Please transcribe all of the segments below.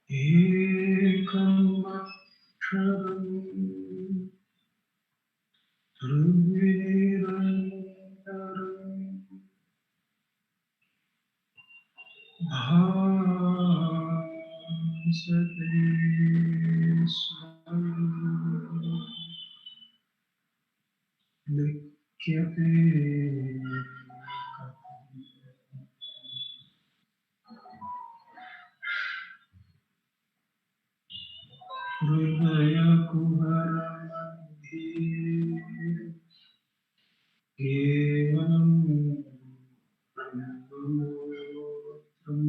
Ekam aksharam Trivenirantaram Bhasate Swayam Likyate Hridaya Kuharamadhi Evam Brahmamotram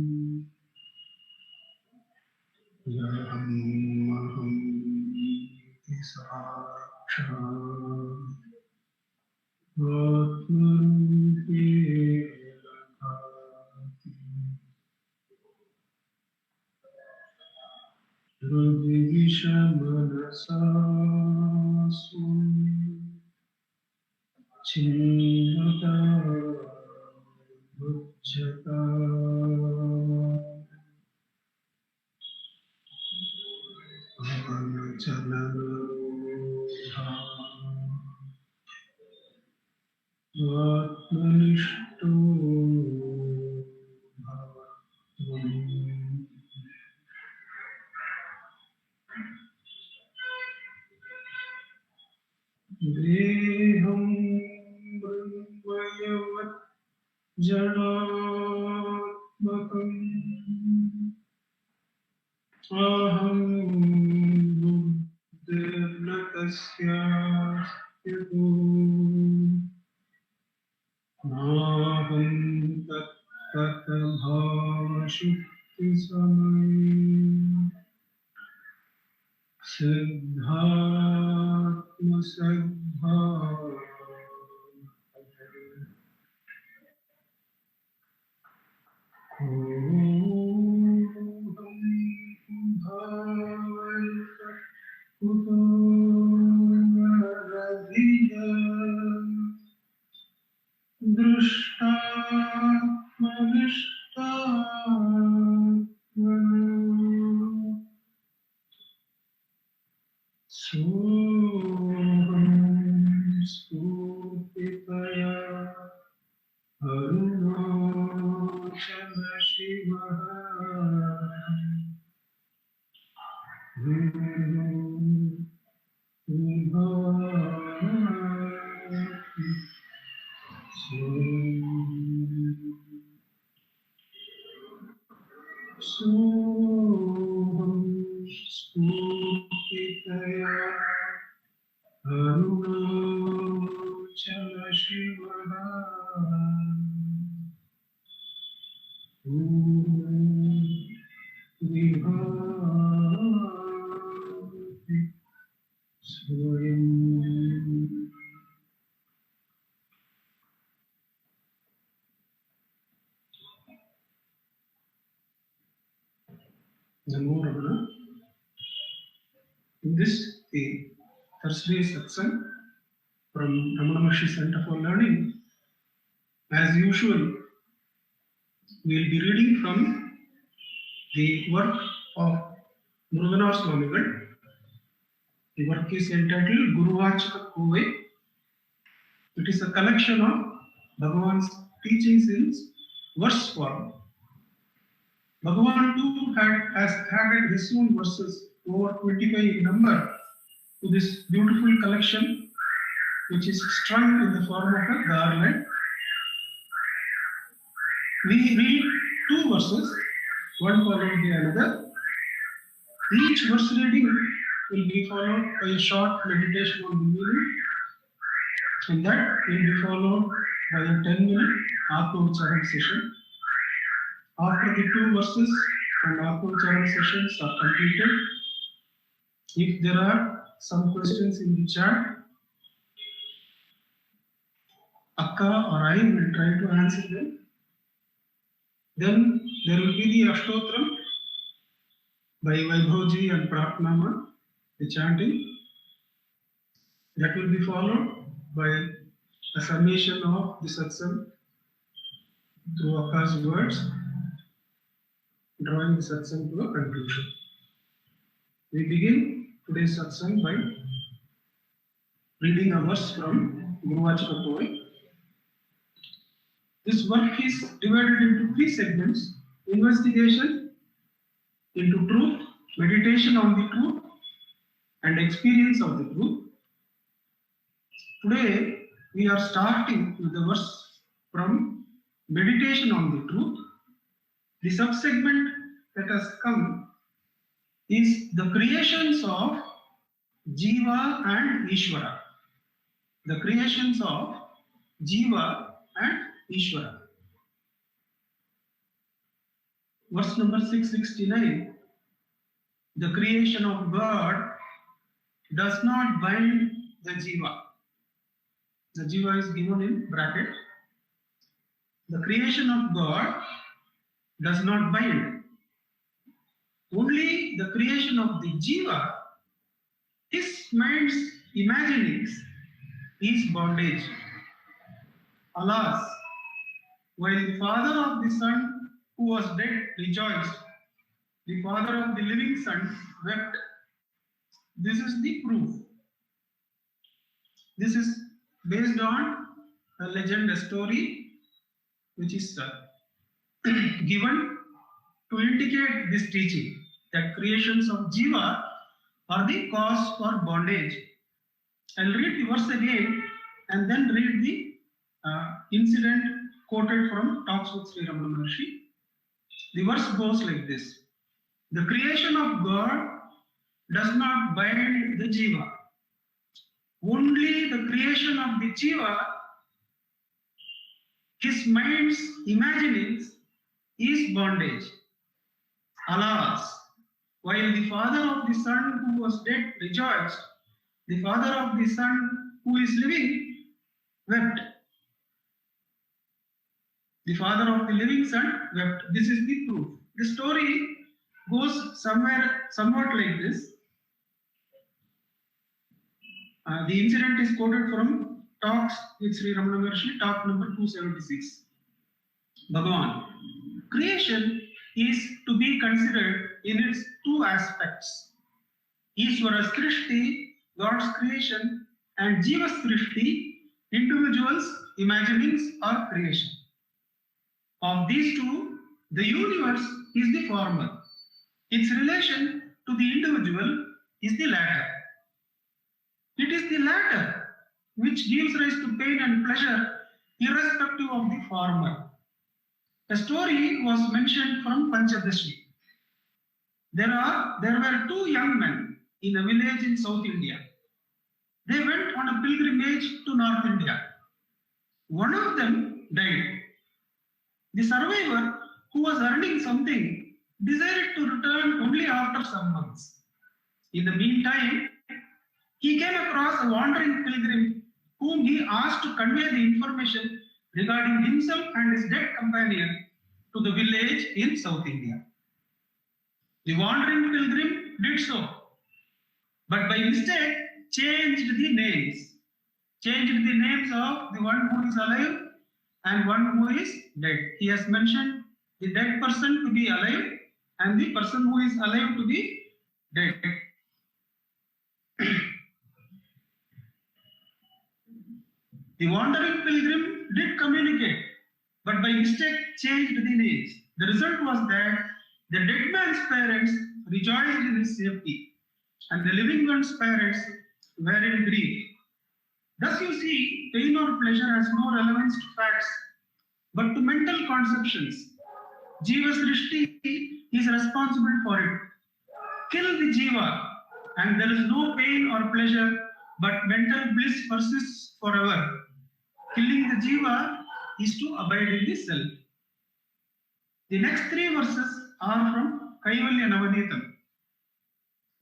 Yaham Sakshat Atmarupe Lakati Hridivisha Manasa Swami Chinnata Bhujjata Avanachalanoha Atmanishto Bhavatvam Deham Brahmayavat Janatmakam Aham Buddhirna Tasyastu Naham Tattva Bhavashukti Samai Siddhatma Siddha Koham Bhavata Kuto Radhiya Drishtatmanishtatmana Soham Spurtitaya Arunachala Shivaha Vibhati Soham Spurtitaya Arunachala Shivaha Vibhati Swayam. Namo Ramana. In this, the Thursday Satsangh from Ramanacentre Center for Learning, as usual, we will be reading from the work of Ramanasramam. The work is entitled Guruvachaka Kove. It is a collection of Bhagavan's teachings in verse form. Bhagavan too has added his own verses, over 25 in number, to this beautiful collection, which is strung in the form of a garland. We read two verses, one followed by another. Each verse reading will be followed by a short meditation on the meaning, and that will be followed by a 10-minute Atma-Ucharan session. After the two verses and Atma-Ucharan sessions are completed, if there are some questions in the chat, Akka or I will try to answer them. Then there will be the Ashtotram by Vaibhavji and Prarthnama, the chanting. That will be followed by a summation of the satsang through Akka's words, drawing the satsang to a conclusion. We begin today's satsang by reading a verse from Guruvachaka poem. This work is divided into three segments: investigation into truth, meditation on the truth, and experience of the truth. Today we are starting with the verse from meditation on the truth. The subsegment that has come is the creations of Jiva and Ishvara. The creations of Jiva and Ishvara. Verse number 669. The creation of God does not bind the Jiva. The Jiva is given in bracket. The creation of God does not bind. Only the creation of the Jiva, his mind's imaginings, is bondage. Alas, while the father of the son who was dead rejoiced, the father of the living son wept. This is the proof. This is based on a legend, a story, which is given to indicate this teaching, that creations of Jiva are the cause for bondage. I'll read the verse again and then read the incident quoted from Talks with Sri Ramana Maharshi. The verse goes like this: the creation of God does not bind the Jiva. Only the creation of the Jiva, his mind's imaginings, is bondage. Alas, while the father of the son who was dead rejoiced, the father of the son who is living wept. The father of the living son wept. This is the proof. The story goes somewhat like this. The incident is quoted from Talks with Sri Ramana Maharshi, talk number 276. Bhagavan. Creation is to be considered in its two aspects: Ishvara Srishti, God's creation, and Jiva Srishti, individuals' imaginings or creation. Of these two, the universe is the former. Its relation to the individual is the latter. It is the latter which gives rise to pain and pleasure, irrespective of the former. A story was mentioned from Panchadashi. There were two young men in a village in South India. They went on a pilgrimage to North India. One of them died. The survivor, who was earning something, decided to return only after some months. In the meantime, he came across a wandering pilgrim whom he asked to convey the information regarding himself and his dead companion to the village in South India. The wandering pilgrim did so, but by mistake changed the names of the one who is alive and one who is dead. He has mentioned the dead person to be alive and the person who is alive to be dead. The wandering pilgrim did communicate, but by mistake changed the names. The result was that the dead man's parents rejoiced in his safety, and the living one's parents were in grief. Thus you see, pain or pleasure has no relevance to facts, but to mental conceptions. Jiva Srishti is responsible for it. Kill the Jiva, and there is no pain or pleasure, but mental bliss persists forever. Killing the Jiva is to abide in the self. The next three verses are from Kaivalya Navadhitam.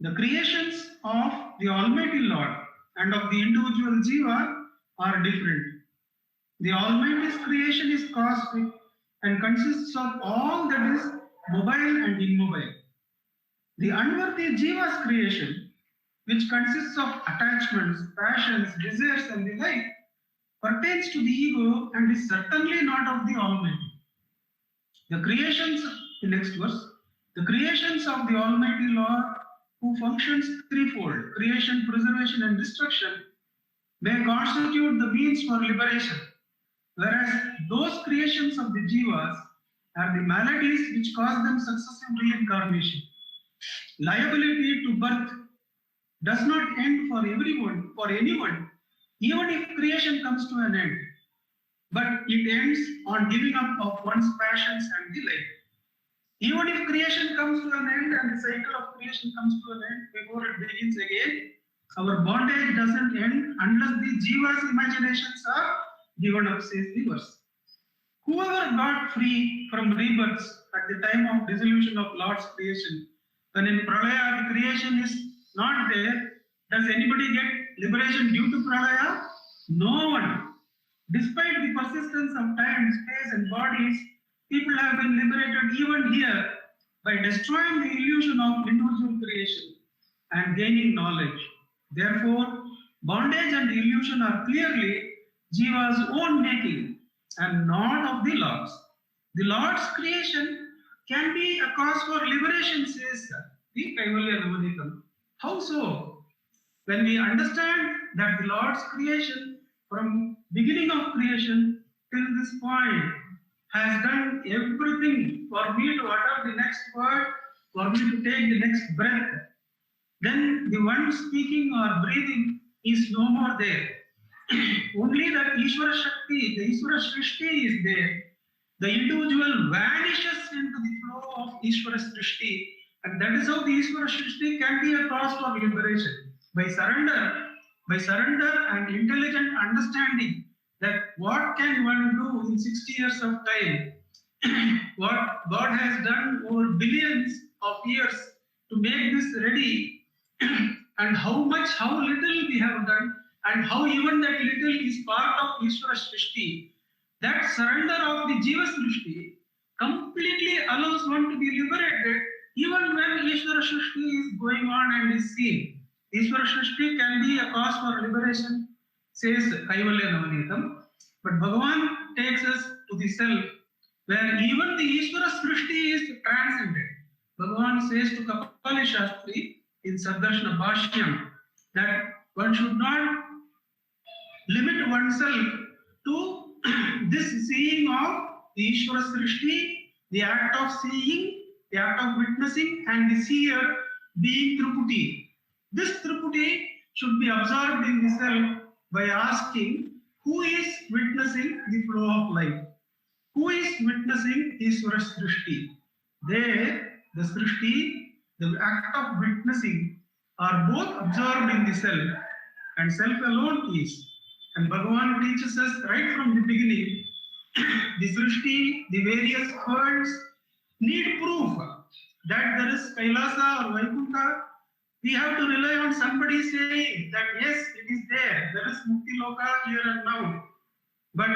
The creations of the Almighty Lord and of the individual Jiva are different. The Almighty's creation is cosmic and consists of all that is mobile and immobile. The unworthy Jiva's creation, which consists of attachments, passions, desires, and the like, pertains to the ego and is certainly not of the Almighty. The creations, the next verse, the creations of the Almighty Lord, who functions threefold, creation, preservation and destruction, may constitute the means for liberation, whereas those creations of the jivas are the maladies which cause them successive reincarnation. Liability to birth does not end for everyone, for anyone, even if creation comes to an end, but it ends on giving up of one's passions and delight. Even if creation comes to an end and the cycle of creation comes to an end before it begins again, our bondage doesn't end unless the jiva's imaginations are given up, says the verse. Whoever got free from rebirths at the time of dissolution of Lord's creation, when in Pralaya the creation is not there, does anybody get liberation due to Pralaya? No one. Despite the persistence of time, space and bodies, people have been liberated even here by destroying the illusion of individual creation and gaining knowledge. Therefore, bondage and illusion are clearly Jiva's own making and not of the Lord's. The Lord's creation can be a cause for liberation, says the Kaivalya Navadipam. How so? When we understand that the Lord's creation from beginning of creation till this point has done everything for me to utter the next word, for me to take the next breath, then the one speaking or breathing is no more there. Only that Ishvara Shakti, the Ishvara Srishti is there. The individual vanishes into the flow of Ishvara Srishti, and that is how the Ishvara Srishti can be a cause for liberation. By surrender and intelligent understanding that what can one do in 60 years of time, what God has done over billions of years to make this ready, and how little we have done, and how even that little is part of Ishvara Srishti. That surrender of the Jiva Srishti completely allows one to be liberated even when Ishvara Srishti is going on and is seen. Ishvara Srishti can be a cause for liberation, says Kaivalya Navadipam. But Bhagavan takes us to the self, where even the Ishvara Srishti is transcended. Bhagavan says to Kapali Shastri in Saddarshana Bhashyam that one should not limit oneself to this seeing of the Ishvara Srishti, the act of seeing, the act of witnessing, and the seer being Tripudi. This Tripudi should be observed in the self by asking who is witnessing the flow of life, who is witnessing Ishvara Srishti. There, the Srishti, the act of witnessing, are both observed in the self, and self alone is. And Bhagavan teaches us right from the beginning, the Srishti, the various worlds need proof that there is Kailasa or Vaikuntha. We have to rely on somebody saying that yes, it is there is Mukti Loka here and now. But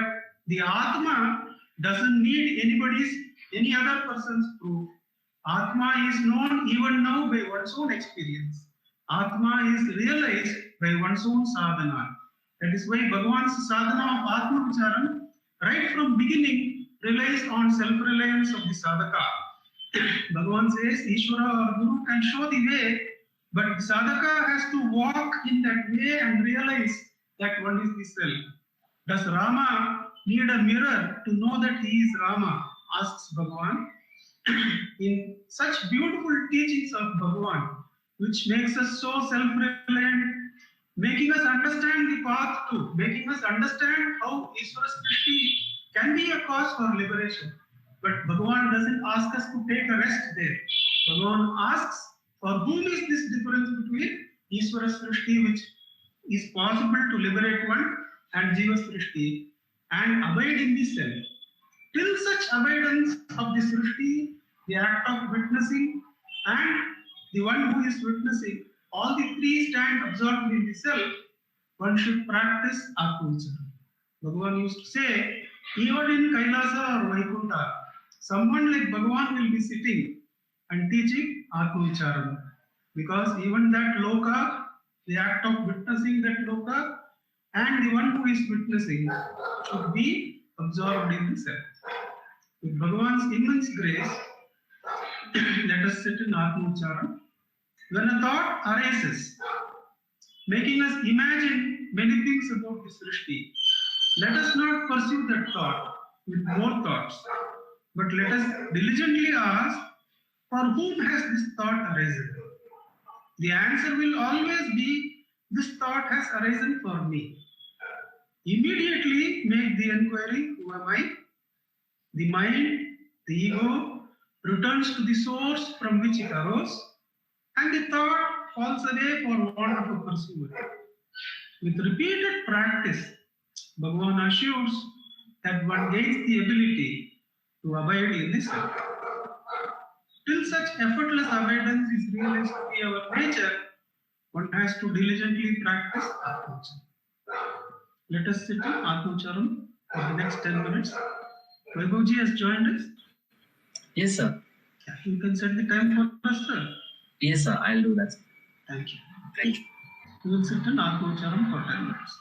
the Atma doesn't need any other person's proof. Atma is known even now by one's own experience. Atma is realized by one's own sadhana. That is why Bhagavan's sadhana of Atma Vicharan right from beginning relies on self-reliance of the sadhaka. Bhagavan says Ishvara or Guru can show the way, but the sadhaka has to walk in that way and realize that one is the self. Does Rama need a mirror to know that he is Rama? Asks Bhagavan. In such beautiful teachings of Bhagavan, which makes us so self-reliant, making us understand the path to, making us understand how Ishvara Srishti can be a cause for liberation. But Bhagavan doesn't ask us to take a rest there. Bhagavan asks, for whom is this difference between Ishvara Srishti, which is possible to liberate one, and Jiva Srishti, and abide in the self. Till such abidance of the Srishti, the act of witnessing, and the one who is witnessing, all the three stand absorbed in the self, one should practice Atma-vicharan. Bhagavan used to say, even in Kailasa or Vaikuntha, someone like Bhagavan will be sitting and teaching Atma-vicharan. Because even that Loka, the act of witnessing that Loka, and the one who is witnessing should be absorbed in the self. With Bhagavan's immense grace, let us sit in Atma-vicharan. When a thought arises, making us imagine many things about this Srishti, let us not pursue that thought with more thoughts, but let us diligently ask, for whom has this thought arisen? The answer will always be, this thought has arisen for me. Immediately make the inquiry, who am I? The mind, the ego, returns to the source from which it arose, and the thought falls away for want of a pursuer. With repeated practice, Bhagavan assures that one gains the ability to abide in the self. Till such effortless abidance is realized to be our nature, one has to diligently practice Atmacharam. Let us sit in Atmacharam for the next 10 minutes. Vaibhavji has joined us. Yes, sir. Yeah, you can set the time for us, sir. Yes, sir. I'll do that. Thank you. Thank you. We will sit in Atmacharam for 10 minutes.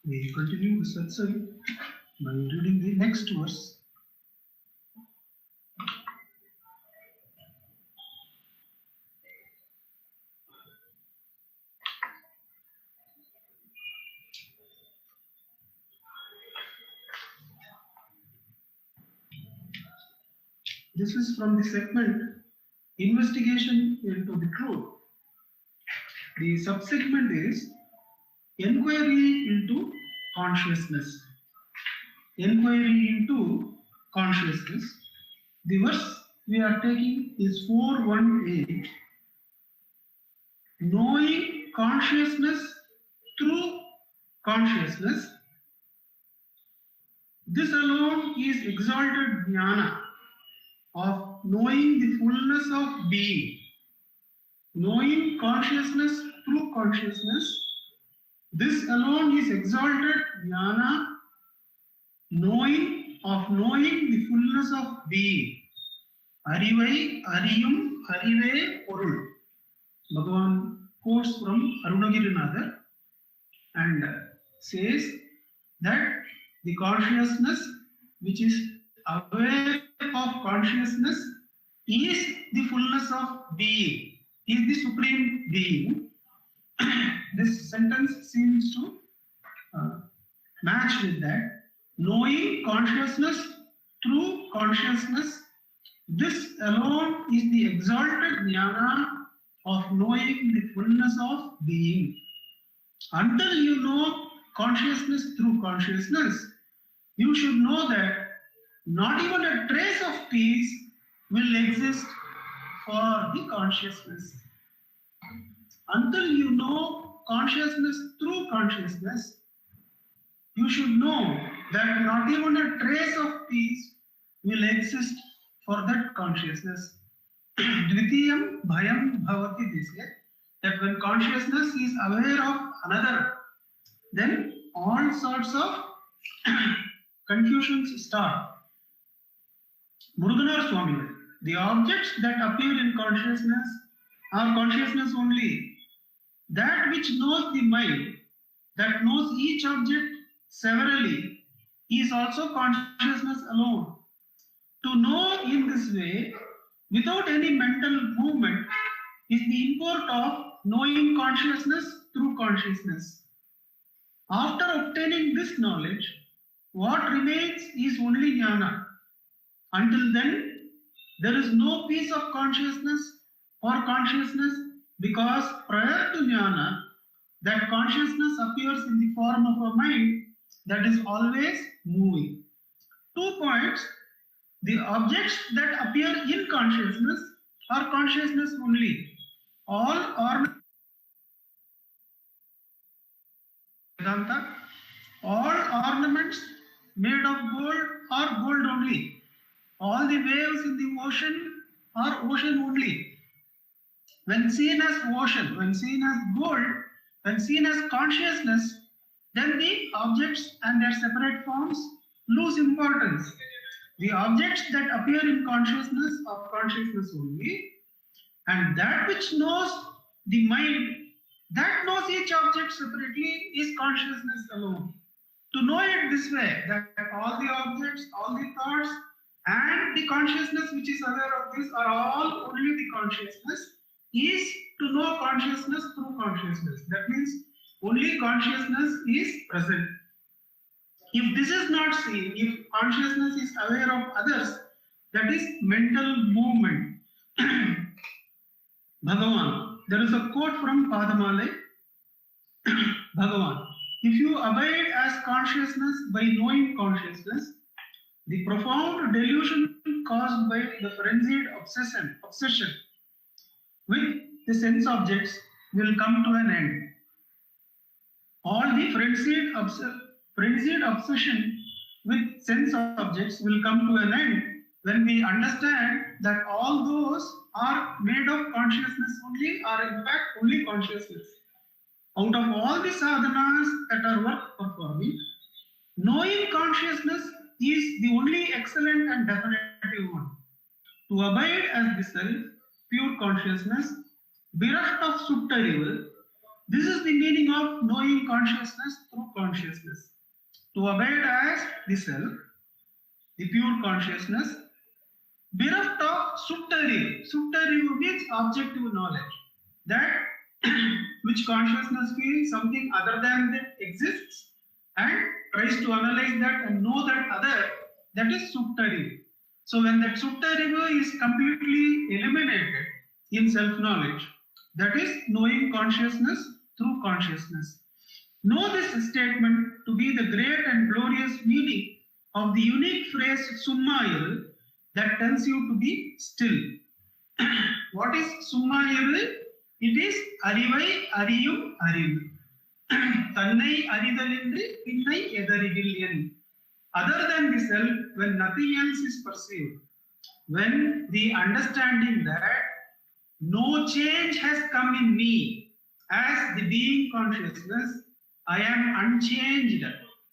We continue the satsang by reading the next verse. This is from the segment Investigation into the Truth. The subsegment is Enquiry into Consciousness. Enquiry into Consciousness. The verse we are taking is 418. Knowing consciousness through consciousness. This alone is exalted jnana of knowing the fullness of being. Knowing consciousness through consciousness. This alone is exalted jnana, knowing the fullness of being. Arivai, Ariyum, Arive, Porul. Bhagavan quotes from Arunagirinatha and says that the consciousness which is aware of consciousness is the fullness of being, is the supreme being. This sentence seems to match with that. Knowing consciousness through consciousness, this alone is the exalted jnana of knowing the fullness of being. Until you know consciousness through consciousness, you should know that not even a trace of peace will exist for the consciousness. Until you know consciousness through consciousness, you should know that not even a trace of peace will exist for that consciousness. Dvitiyam bhayam bhavati, they say, that when consciousness is aware of another, then all sorts of confusions start. Muruganar Swami, the objects that appear in consciousness are consciousness only. That which knows the mind, that knows each object severally, is also consciousness alone. To know in this way, without any mental movement, is the import of knowing consciousness through consciousness. After obtaining this knowledge, what remains is only jnana. Until then, there is no piece of consciousness or consciousness, because prior to jnana, that consciousness appears in the form of a mind that is always moving. 2 points. The objects that appear in consciousness are consciousness only. All ornaments made of gold are gold only. All the waves in the ocean are ocean only. When seen as ocean, when seen as gold, when seen as consciousness, then the objects and their separate forms lose importance. The objects that appear in consciousness are consciousness only, and that which knows the mind, that knows each object separately, is consciousness alone. To know it this way, that all the objects, all the thoughts, and the consciousness which is aware of this are all only the consciousness, is to know consciousness through consciousness. That means only consciousness is present. If this is not seen, if consciousness is aware of others, that is mental movement. Bhagavan, there is a quote from Padamalai. Bhagavan, if you abide as consciousness by knowing consciousness, the profound delusion caused by the frenzied obsession with the sense objects will come to an end. All the frenzied obsession with sense objects will come to an end when we understand that all those are made of consciousness only, or in fact only consciousness. Out of all the sadhanas that are worth performing, knowing consciousness is the only excellent and definitive one. To abide as the self, pure consciousness, bereft of subtarival, this is the meaning of knowing consciousness through consciousness. To abide as the self, the pure consciousness, bereft of subtarival. Subtarival means objective knowledge. That which consciousness feels something other than that exists and tries to analyze that and know that other, that is subtarival. So when that subtarival is completely eliminated in self-knowledge, that is knowing consciousness through consciousness. Know this statement to be the great and glorious meaning of the unique phrase Summayil that tells you to be still. What is Summayil? It is Arivai Ariyum Arivu. Tannai Aridalindri Pinnai Edarigilyan. Other than the self, when nothing else is perceived, when the understanding that no change has come in me as the being consciousness, I am unchanged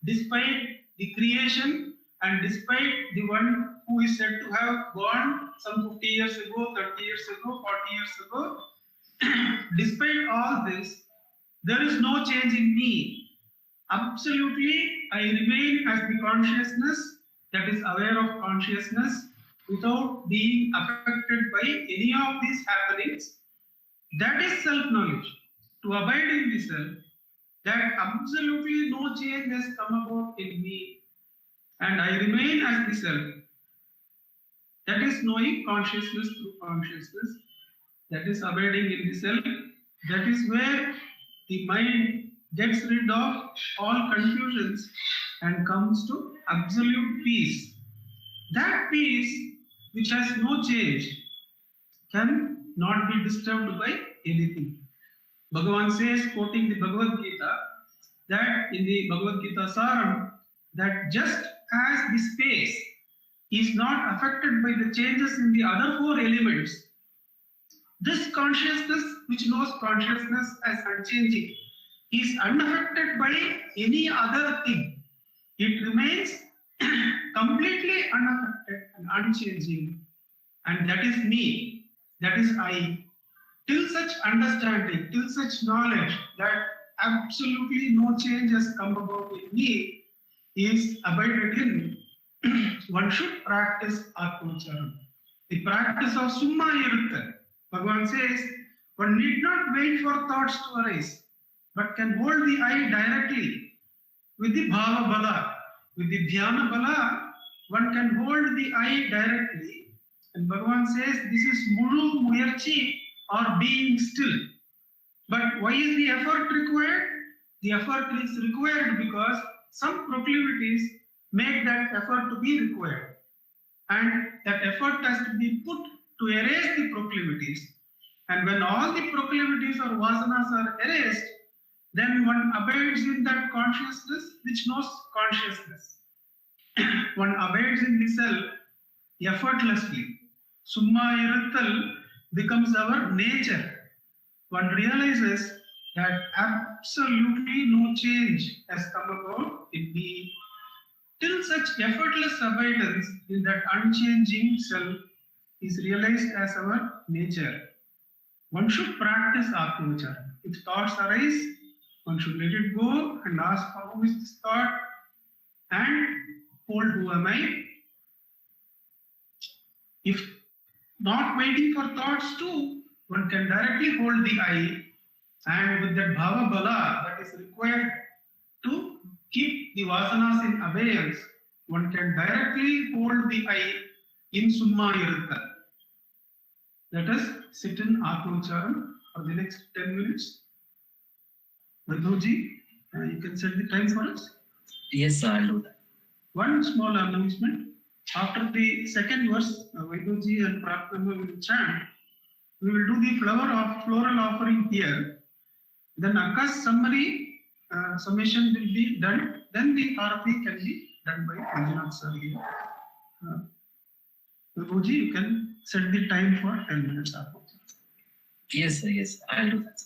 despite the creation and despite the one who is said to have gone some 50 years ago, 30 years ago, 40 years ago. Despite all this, there is no change in me. Absolutely, I remain as the consciousness that is aware of consciousness without being affected by any of these happenings. That is self-knowledge. To abide in the self, that absolutely no change has come about in me and I remain as the self. That is knowing consciousness through consciousness. That is abiding in the self. That is where the mind gets rid of all confusions and comes to absolute peace. That peace, which has no change, can not be disturbed by anything. Bhagavan says, quoting the Bhagavad Gita, that in the Bhagavad Gita Saram, that just as the space is not affected by the changes in the other four elements, this consciousness, which knows consciousness as unchanging, is unaffected by any other thing. It remains completely unaffected and unchanging. And that is me, that is I. Till such understanding, till such knowledge that absolutely no change has come about in me is abided in, one should practice Atmacharam. The practice of Summa Irutha. Bhagavan says, one need not wait for thoughts to arise, but can hold the eye directly with the Bhava Bala. With the Dhyana Bala, one can hold the eye directly. And Bhagavan says, this is Mulu Muyarchi, or being still. But why is the effort required? The effort is required because some proclivities make that effort to be required. And that effort has to be put to erase the proclivities. And when all the proclivities or vasanas are erased, then one abides in that consciousness which knows consciousness. One abides in the self effortlessly. Summa Iruttal becomes our nature. One realizes that absolutely no change has come about in me. Till such effortless abidance in that unchanging self is realized as our nature. One should practice Atmavachara. If thoughts arise, one should let it go and ask, how is this thought? And hold, who am I? If not waiting for thoughts too, one can directly hold the I, and with that Bhava Bala that is required to keep the vasanas in abeyance, one can directly hold the I in Summa Irutha. Let us sit in Atmacharam for the next 10 minutes. Vaidhoji, you can set the time for us. Yes, sir, I'll do that. One small announcement. After the second verse, Vaidhoji and Pratnama will chant. We will do the floral offering here. Then Akash summary, summation will be done. Then the Arati can be done by Manjunath sir here. Vibhuji, you can set the time for 10 minutes after. Yes, sir. Yes, I'll do that.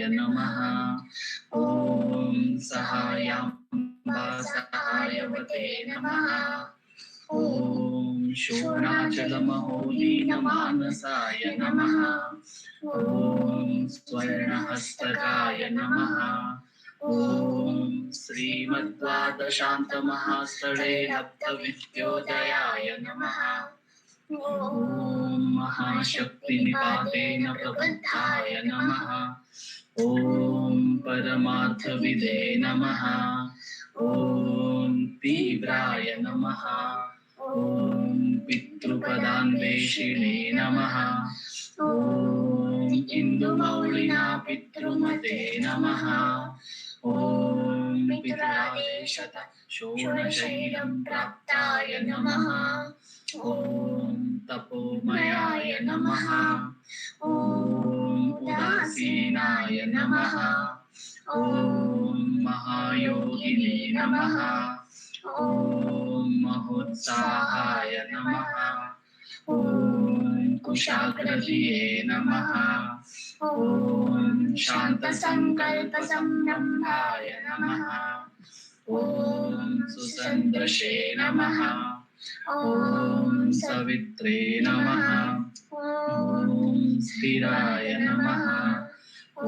नमः। ॐ सहायाम्बा सहायवते नमः। ॐ शोणाचलमहोलीनमानसाय नमः। ॐ स्वर्णहस्तकाय नमः। ॐ श्रीमद्द्वादशान्तमहास्तळे लब्धविद्योदयाय नमः। ॐ महाशक्तिनिपातेन प्रबुद्धाय नमः। ॐ परमार्थविदे नमः। ॐ तीव्राय नमः। ॐ पितृपदान्वेषिणे नमः। ॐ इन्दुमौलिना पितृमते नमः। ॐ पितरादेशत शोणशैलं प्राप्ताय नमः। ॐ तपोमयाय नमः। ॐ उदासीनाय नमः। ॐ महायोगिने नमः। ॐ महोत्साहाय नमः। ॐ कुशाग्रधिये नमः। ॐ शान्तसङ्कल्पसंरम्भाय नमः। ॐ सुसन्दृशे नमः। ॐ सवित्रे नमः। ॐ स्थिराय नमः। ॐ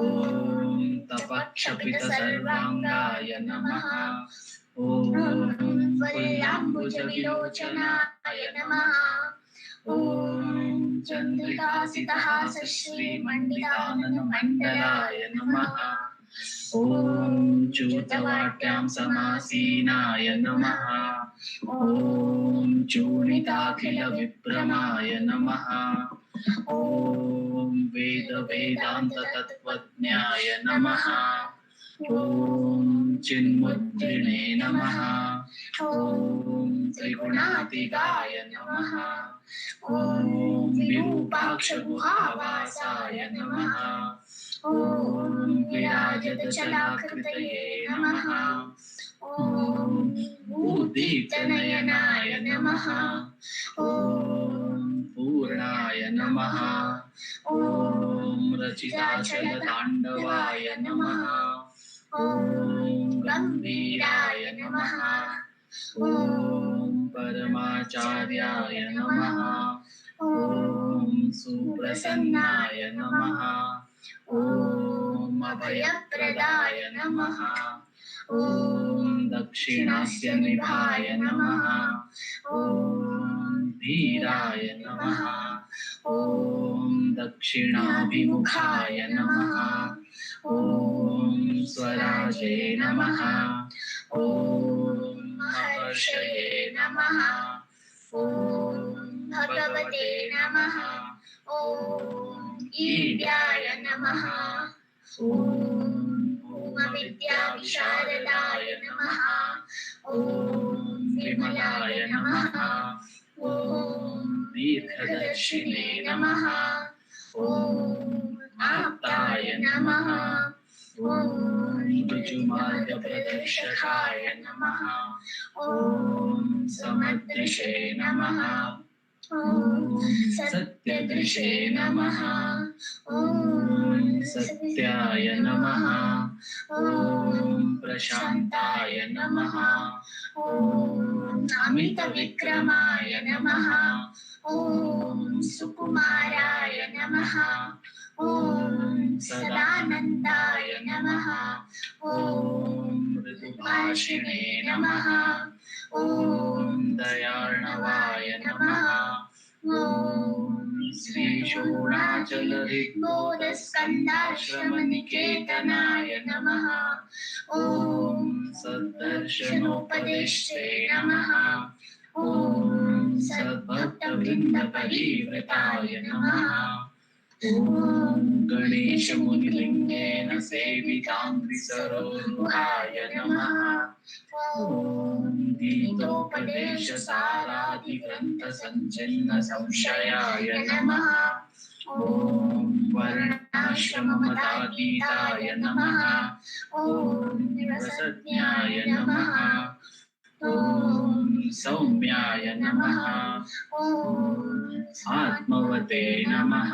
तपक्षपितसर्वाङ्गाय नमः। ॐ वल्लाम्बुजविलोचनाय नमः। ॐ चन्द्रिकासितहासश्रीमण्डिताननमण्डलाय नमः। ॐ च्यूतवाट्यां समासीनाय नमः। ॐ चूर्णिताखिलविभ्रमाय नमः। ॐ वेदवेदान्ततत्त्वज्ञाय नमः। ॐ चिन्मुद्रिणे नमः। ॐ त्रिगुणातीताय नमः। ॐ विरूपाक्षगुहावासाय नमः। ॐ विराजतचलाकृतये नमः। ॐ उद्दीप्तनयनाय नमः। ॐ पूर्णाय नमः। ॐ रचिताचलताण्डवाय नमः। ॐ गम्भीराय नमः। ॐ परमाचार्याय नमः। ॐ सुप्रसन्नाय नमः। ॐ अभयप्रदाय नमः। ॐ दक्षिणास्य निभाय नमः। ॐ धीराय नमः। ॐ दक्षिणाभिमुखाय नमः। ॐ स्वराजे नमः। ॐ महर्षये नमः। ॐ भगवते नमः। ॐ ईड्याय नमः। ॐ भूमविद्याविशारदाय नमः। ॐ विमलाय नमः। ॐ दीर्घदर्शिने नमः। ॐ आप्ताय नमः। ॐ ऋजुमार्गप्रदर्शकाय नमः। ॐ समदृशे नमः। ॐ सत्यदृशे नमः। ॐ सत्याय नमः। ॐ प्रशान्ताय नमः। ॐ अमितविक्रमाय नमः। ॐ सुकुमाराय नमः। ॐ सदानन्दाय नमः। ॐ मृदुभाषिणे नमः। ॐ दयार्णवाय नमः। ॐ श्रीशूणाचलरिग्बोधस्कन्धाश्रमनिकेतनाय नमः। ॐ सद्दर्शनोपदेष्टे नमः। ॐ सद्भक्तवृन्दपरिवृताय नमः। ॐ गणेशमुनिलिङ्गेन सेविताङ्घ्रिसरोरुहाय नमः। ॐ गीतोपदेशसारादिग्रन्थसञ्चिन्नसंशयाय नमः। ॐ वर्णाश्रममतातीताय नमः। ॐ रसज्ञाय नमः। ॐ सौम्याय नमः आत्मवते नमः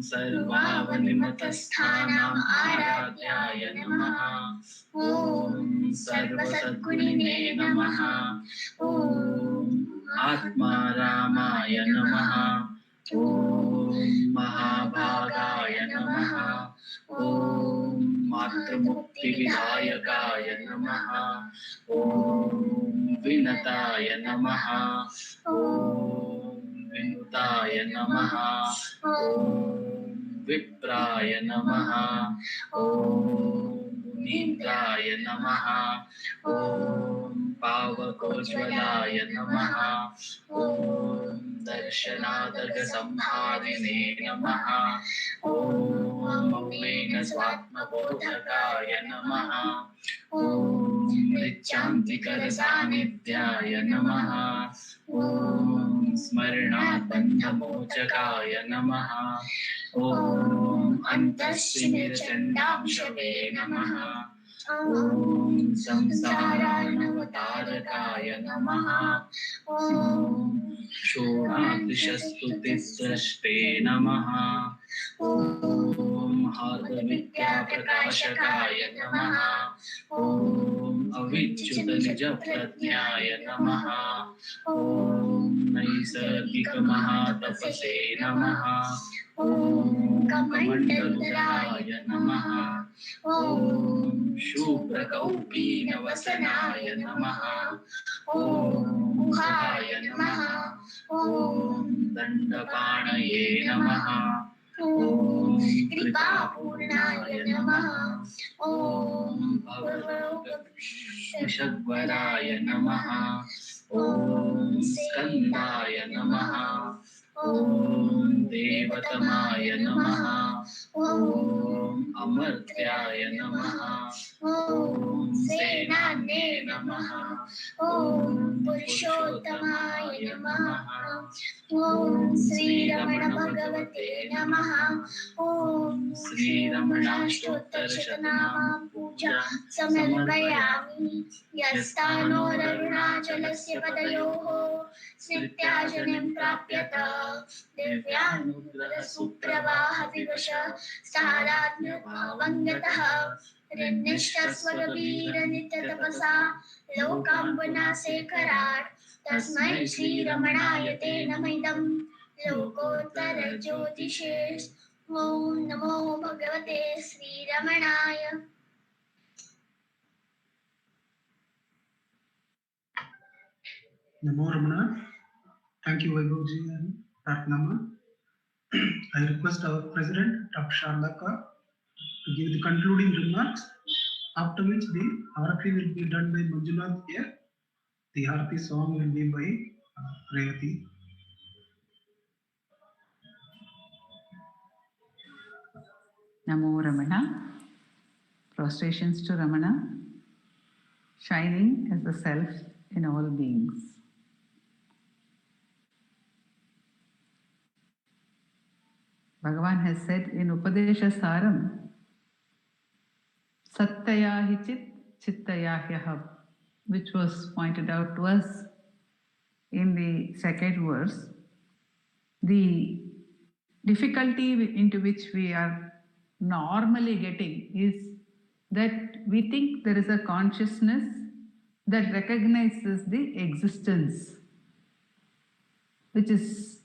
सर्वावनिमतस्थानाम् आराध्याय नमः सर्वसद्गुणिने नमः आत्मारामाय नमः महाभागाय नमः मातृमुक्तिविधायकाय नमः विनताय नमः विनुताय नमः विप्राय नमः मुनीन्द्राय नमः पावकोज्ज्वलाय नमः दर्शनादगसंहारिणे नमः मौनेन स्वात्मबोधकाय नमः मृच्छान्तिकरसान्निध्याय नमः स्मरणात् बन्धमोचकाय नमः अन्तःशिनिरचण्डांशवे नमः संसारार्णवतारकाय नमः षोडादृशस्तुतिस्रष्टे नमः हार्दविद्याप्रकाशकाय नमः अविच्युतनिजप्रज्ञाय नमः नैसर्गिकमहातपसे नमः कमण्डलुधराय नमः शूप्रकौपीनवसनाय नमः मुखाय नमः दण्डपाणये नमः कृपापूर्णाय नमः भवरोगविषग्वराय नमः स्कन्दाय नमः देवतमाय नमः अमर्त्याय नमः सेनान्ये नमः पुरुषोत्तमाय नमः श्रीरमण भगवते नमः श्रीरमणाष्टोत्तरशतनाम पूजा समर्पयामि यस्तानोररुणाचलस्य पदयोः स्नित्याजनं प्राप्यत दिव्यानुग्रहसुप्रवाहविवश सारात्म्यभावङ्गतः नित्यतपसा लोकाम्बुनाशेखरात् तस्मै श्रीरमणाय ते नमः लोकोत्तरज्योतिषे ॐ नमो भगवते श्रीरमणाय। Namo Ramana. Thank you, Vaibhavji and Ratnama. I request our President, Dr. Sharlaka, to give the concluding remarks, after which the Arati will be done by Manjunath here. The Arati song will be by Revathi. Namo Ramana. Prostrations to Ramana, shining as the self in all beings. Bhagavan has said in Upadesha Saram, Sattaya chit chittaya hyaham, which was pointed out to us in the second verse. The difficulty into which we are normally getting is that we think there is a consciousness that recognizes the existence, which is,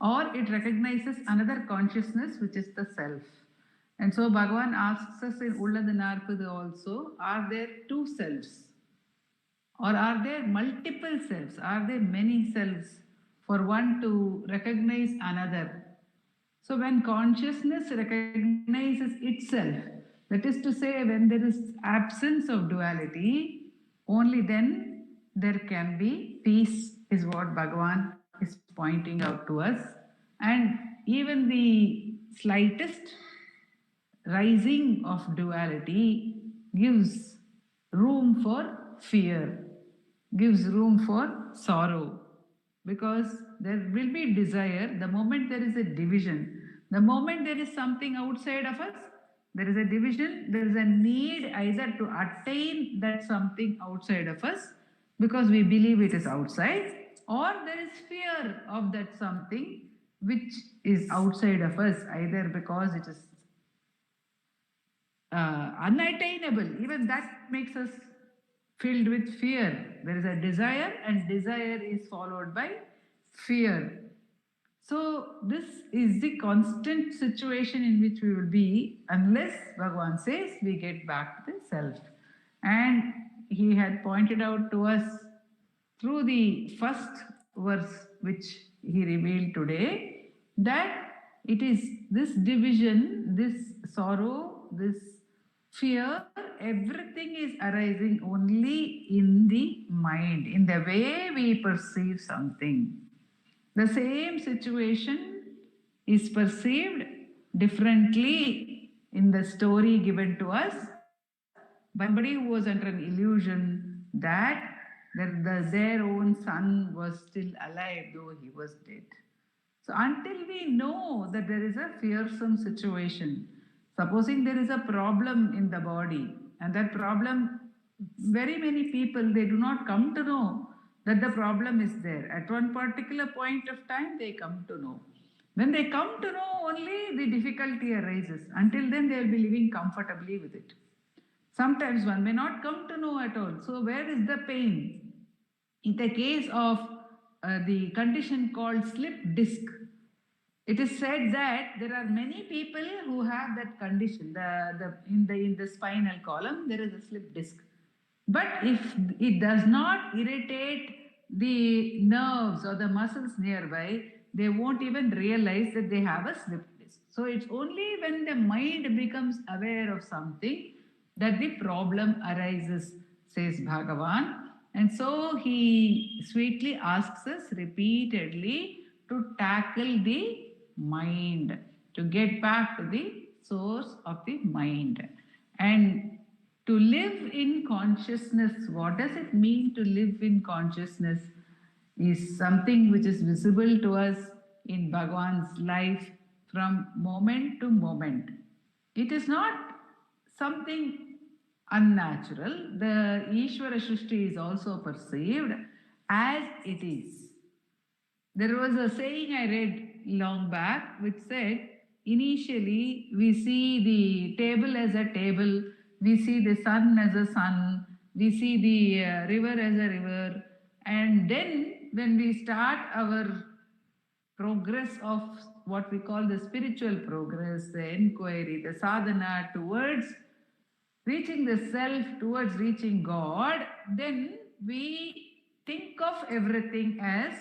or it recognizes another consciousness, which is the self. And so Bhagavan asks us in Ulladinarpadu also, are there two selves? Or are there multiple selves? Are there many selves for one to recognize another? So when consciousness recognizes itself, that is to say, when there is absence of duality, only then there can be peace, is what Bhagavan is pointing out to us. And even the slightest rising of duality gives room for fear, gives room for sorrow, because there will be desire the moment there is a division. The moment there is something outside of us, there is a division, there is a need either to attain that something outside of us, because we believe it is outside, or there is fear of that something which is outside of us, either because it is unattainable. Even that makes us filled with fear. There is a desire, and desire is followed by fear. So, this is the constant situation in which we will be unless Bhagavan says we get back to the self. And he had pointed out to us through the first verse which he revealed today that it is this division, this sorrow, this fear, everything is arising only in the mind, in the way we perceive something. The same situation is perceived differently in the story given to us by somebody who was under an illusion that their own son was still alive though he was dead. So until we know that there is a fearsome situation, supposing there is a problem in the body, and that problem, very many people, they do not come to know that the problem is there. At one particular point of time, they come to know. When they come to know, only the difficulty arises. Until then, they will be living comfortably with it. Sometimes one may not come to know at all. So, where is the pain? In the case of the condition called slip disc, it is said that there are many people who have that condition. In the spinal column, there is a slip disc. But if it does not irritate the nerves or the muscles nearby, they won't even realize that they have a slip disc. So it's only when the mind becomes aware of something that the problem arises, says Bhagavan. And so he sweetly asks us repeatedly to tackle the mind, to get back to the source of the mind. And to live in consciousness, what does it mean to live in consciousness? Is something which is visible to us in Bhagavan's life from moment to moment. It is not something unnatural. The Ishvara Shrishti is also perceived as it is. There was a saying I read long back which said, initially we see the table as a table, we see the sun as a sun, we see the river as a river, and then when we start our progress of what we call the spiritual progress, the inquiry, the sadhana towards reaching the self, towards reaching God, then we think of everything as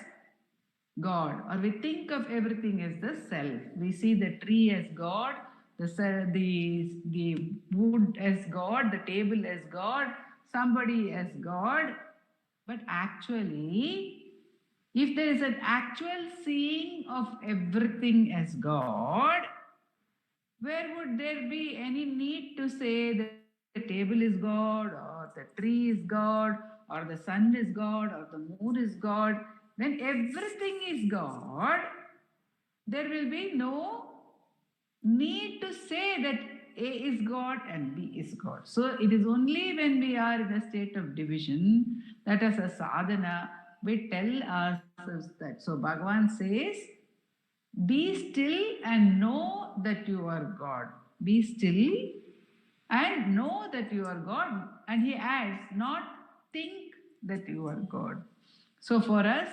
God, or we think of everything as the self. We see the tree as God, the wood as God, the table as God, somebody as God. But actually, if there is an actual seeing of everything as God, where would there be any need to say that the table is God, or the tree is God, or the sun is God, or the moon is God? When everything is God, there will be no need to say that A is God and B is God. So it is only when we are in a state of division that as a sadhana we tell ourselves that. So Bhagavan says, be still and know that you are God. Be still and know that you are God. And he adds, not think that you are God. So for us,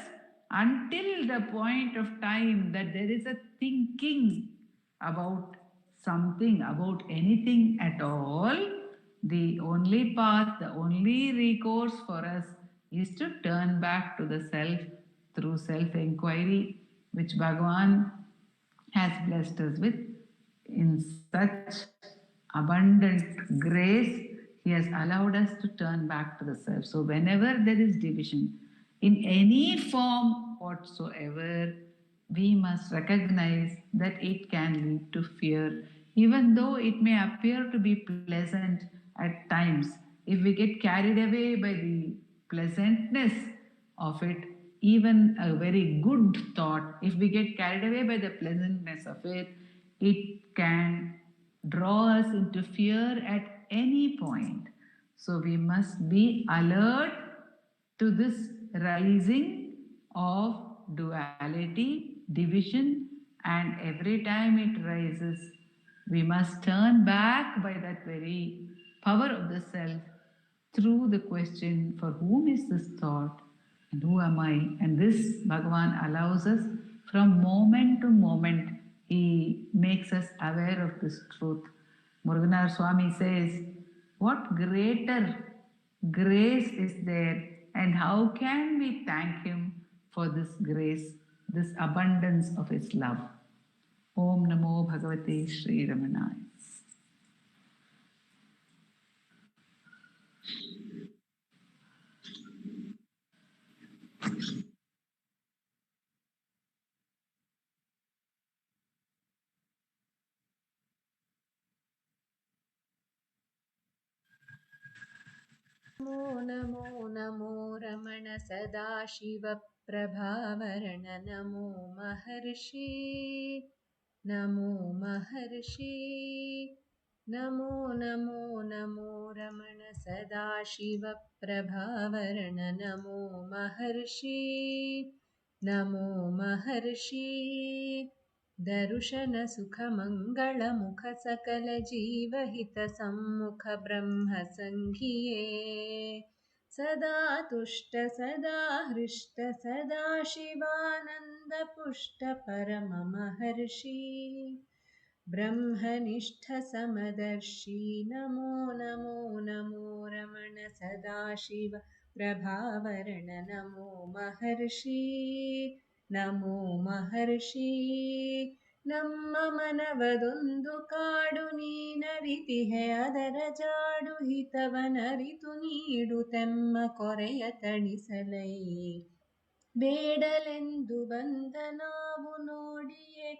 until the point of time that there is a thinking about something, about anything at all, the only path, the only recourse for us is to turn back to the self through self-inquiry, which Bhagavan has blessed us with in such abundant grace. He has allowed us to turn back to the self. So whenever there is division in any form whatsoever, we must recognize that it can lead to fear, even though it may appear to be pleasant at times. If we get carried away by the pleasantness of it, even a very good thought, if we get carried away by the pleasantness of it, it can draw us into fear at any point. So we must be alert to this rising of duality, division, and every time it rises, we must turn back by that very power of the self through the question, for whom is this thought and who am I? And this Bhagavan allows us from moment to moment, he makes us aware of this truth. Muruganar Swami says, what greater grace is there, and how can we thank him for this grace, this abundance of his love? Om Namo Bhagavate Sri Ramanaya. Namo Namo Namo रमण सदाशिव प्रभावरण नमो महर्षि नमो महर्षि नमो नमो नमो रमण सदाशिव प्रभावरण नमो महर्षि नमो महर्षि दर्शन सुख मंगल मुख सकल जीवहित सम्मुख ब्रह्म संघिये सदा तुष्ट सदा हृष्ट सदा शिवानंद पुष्ट परम महर्षि ब्रह्मनिष्ठ समदर्शी नमो नमो नमो रमण सदाशिव प्रभावरण नमो महर्षि नमो महर्षि ನಮ್ಮ ಮನವದೊಂದು ಕಾಡು ನೀನರಿತಿಹೆ ಅದರ ಜಾಡು ಹಿತವನರಿತು ನೀಡು ತೆಮ್ಮ ಕೊರೆಯ ತಣಿಸಲೈ ಬೇಡಲೆಂದು ಬಂದ ನಾವು ನೋಡಿಯೇ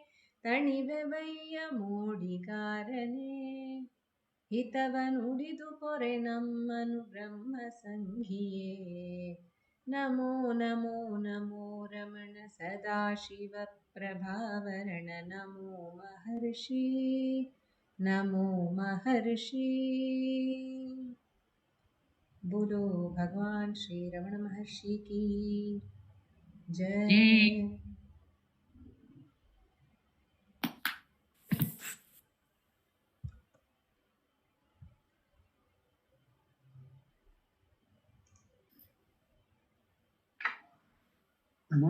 ತಣಿವೆವಯ್ಯ ಮೋಡಿಗಾರನೇ ಹಿತವ ನುಡಿದು ಪೊರೆ ನಮ್ಮನು ಬ್ರಹ್ಮ ಸಂಘಿಯೇ ನಮೋ ನಮೋ ನಮೋ ರಮಣ ಸದಾಶಿವ ಪ್ರಭಾವರಣ ನಮೋ ಮಹರ್ಷಿ ನಮೋ ಮಹರ್ಷಿ बोलो भगवान श्री रमण महर्षि की जय। Namo